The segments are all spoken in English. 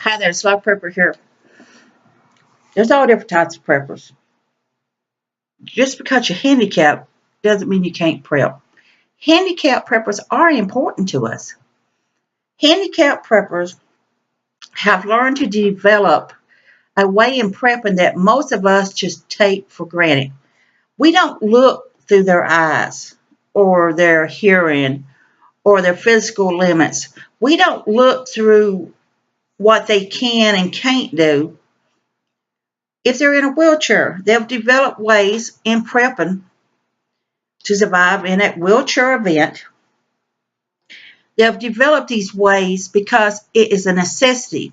Hi there, Slow Prepper here. There's all different types of preppers. Just because you're handicapped doesn't mean you can't prep. Handicap preppers are important to us. Handicap preppers have learned to develop a way in prepping that most of us just take for granted. We don't look through their eyes or their hearing or their physical limits. We don't look through what they can and can't do. If they're in a wheelchair, they've developed ways in prepping to survive in a wheelchair event. They've developed these ways because it is a necessity.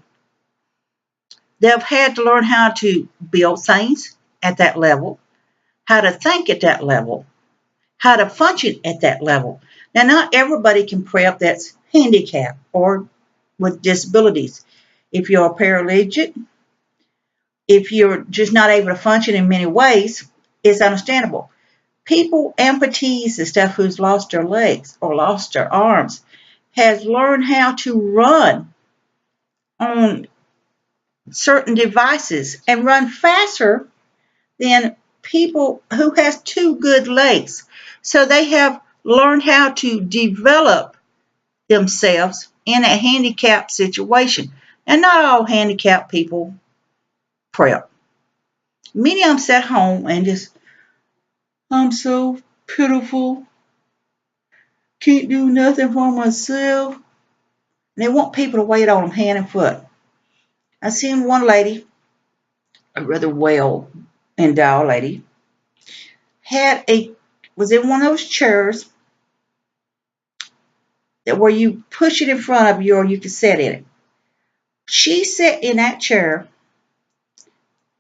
They've had to learn how to build things at that level, how to think at that level, how to function at that level. Now, not everybody can prep that's handicapped or with disabilities. If you're a paralytic, if you're just not able to function in many ways, it's understandable. People, amputees and stuff who's lost their legs or lost their arms, has learned how to run on certain devices and run faster than people who has two good legs. So they have learned how to develop themselves in a handicapped situation. And not all handicapped people prep. Many of them sit home and just, I'm so pitiful, can't do nothing for myself. And they want people to wait on them hand and foot. I seen one lady, a rather well endowed lady, was in one of those chairs that where you push it in front of you or you can sit in it. She sat in that chair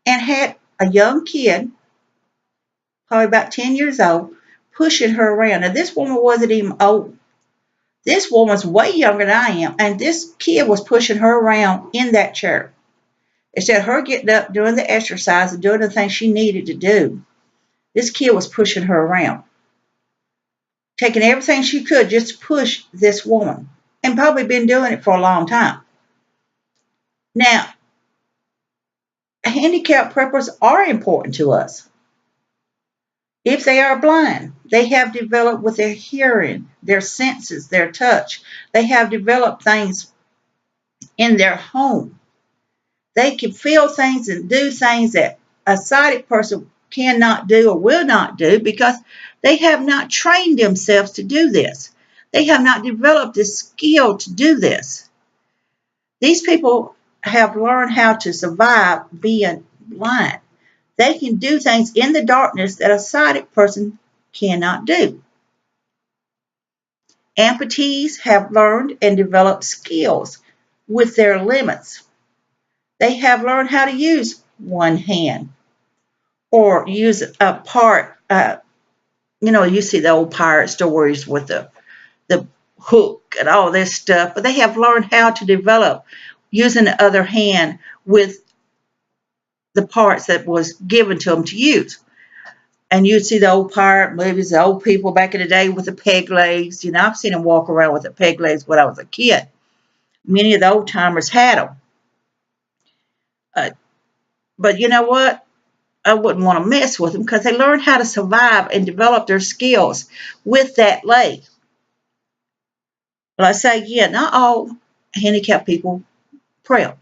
and had a young kid, probably about 10 years old, pushing her around. Now this woman wasn't even old. This woman's way younger than I am, and this kid was pushing her around in that chair. Instead of her getting up, doing the exercise, and doing the things she needed to do, this kid was pushing her around, taking everything she could just to push this woman, and probably been doing it for a long time. Now, handicap preppers are important to us. If they are blind, they have developed with their hearing, their senses, their touch. They have developed things in their home. They can feel things and do things that a sighted person cannot do or will not do because they have not trained themselves to do this. They have not developed the skill to do this. These people have learned how to survive being blind. They can do things in the darkness that a sighted person cannot do. Amputees have learned and developed skills with their limits. They have learned how to use one hand or use a part. You see the old pirate stories with the hook and all this stuff, but they have learned how to develop using the other hand with the parts that was given to them to use. And you'd see the old pirate movies, the old people back in the day with the peg legs. I've seen them walk around with the peg legs when I was a kid. Many of the old timers had them. But you know what? I wouldn't want to mess with them because they learned how to survive and develop their skills with that leg. But I say again, not all handicapped people prep.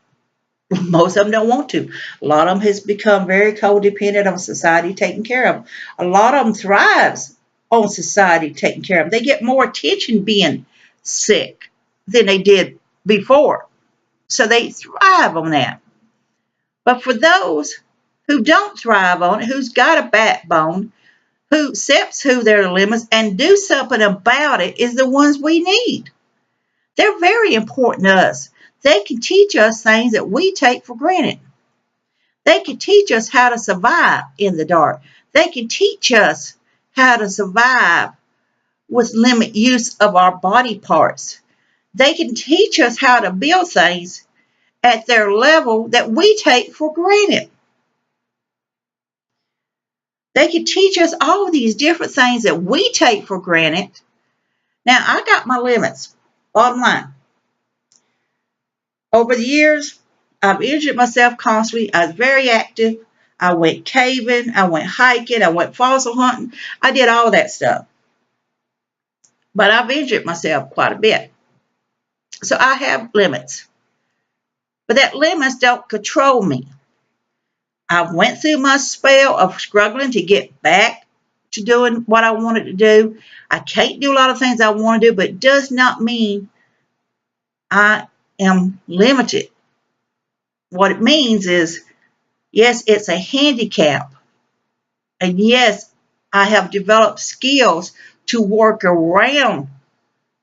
Most of them don't want to. A lot of them has become very codependent on society taking care of them. A lot of them thrives on society taking care of them. They get more attention being sick than they did before. So they thrive on that. But for those who don't thrive on it, who's got a backbone, who accepts who their limits and do something about it is the ones we need. They're very important to us. They can teach us things that we take for granted. They can teach us how to survive in the dark. They can teach us how to survive with limited use of our body parts. They can teach us how to build things at their level that we take for granted. They can teach us all of these different things that we take for granted. Now, I got my limits, bottom line. Over the years, I've injured myself constantly. I was very active. I went caving. I went hiking. I went fossil hunting. I did all that stuff. But I've injured myself quite a bit. So I have limits. But that limits don't control me. I went through my spell of struggling to get back to doing what I wanted to do. I can't do a lot of things I want to do, but it does not mean I am limited. What it means is, yes, it's a handicap. And yes, I have developed skills to work around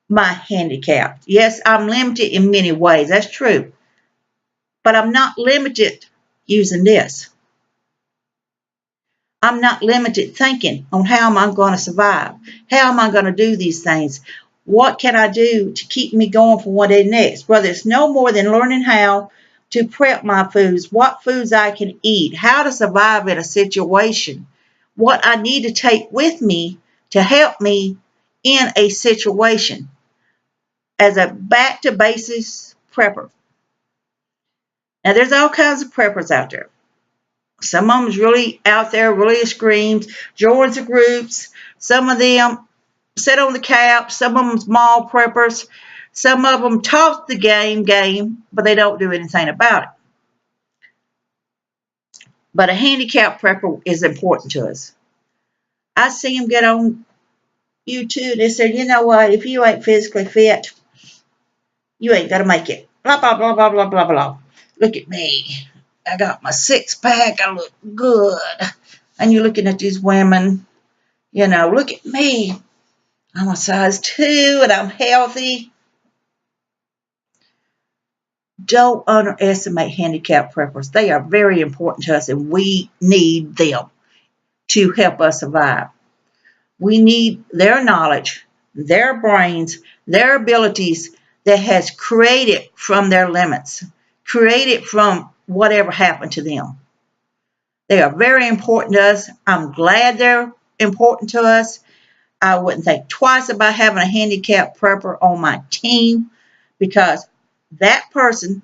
my handicap. Yes, I'm limited in many ways. That's true. But I'm not limited using this. I'm not limited thinking on how am I going to survive? How am I going to do these things? What can I do to keep me going for one day next? Whether it's no more than learning how to prep my foods, what foods I can eat, how to survive in a situation, what I need to take with me to help me in a situation as a back to basics prepper. Now, there's all kinds of preppers out there. Some of them's really out there, really extremes, joins the groups. Some of them sit on the couch. Some of them small preppers. Some of them talk the game, but they don't do anything about it. But a handicap prepper is important to us. I see them get on YouTube and they say, you know what, if you ain't physically fit, you ain't going to make it. Blah, blah, blah, blah, blah, blah, blah. Look at me. I got my six-pack. I look good. And you're looking at these women, you know, look at me. I'm a size 2 and I'm healthy. Don't underestimate handicap preppers. They are very important to us and we need them to help us survive. We need their knowledge, their brains, their abilities that has created from their limits, created from whatever happened to them. They are very important to us. I'm glad they're important to us. I wouldn't think twice about having a handicap prepper on my team because that person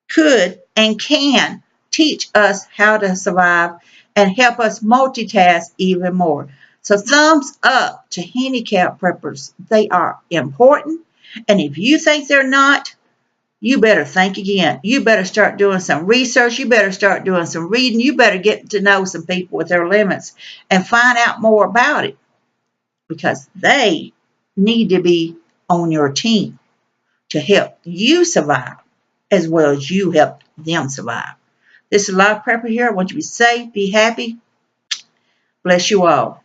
could and can teach us how to survive and help us multitask even more. So thumbs up to handicap preppers. They are important. And if you think they're not, you better think again. You better start doing some research. You better start doing some reading. You better get to know some people with their limits and find out more about it because they need to be on your team to help you survive as well as you help them survive. This is Live Prepper here. I want you to be safe, be happy. Bless you all.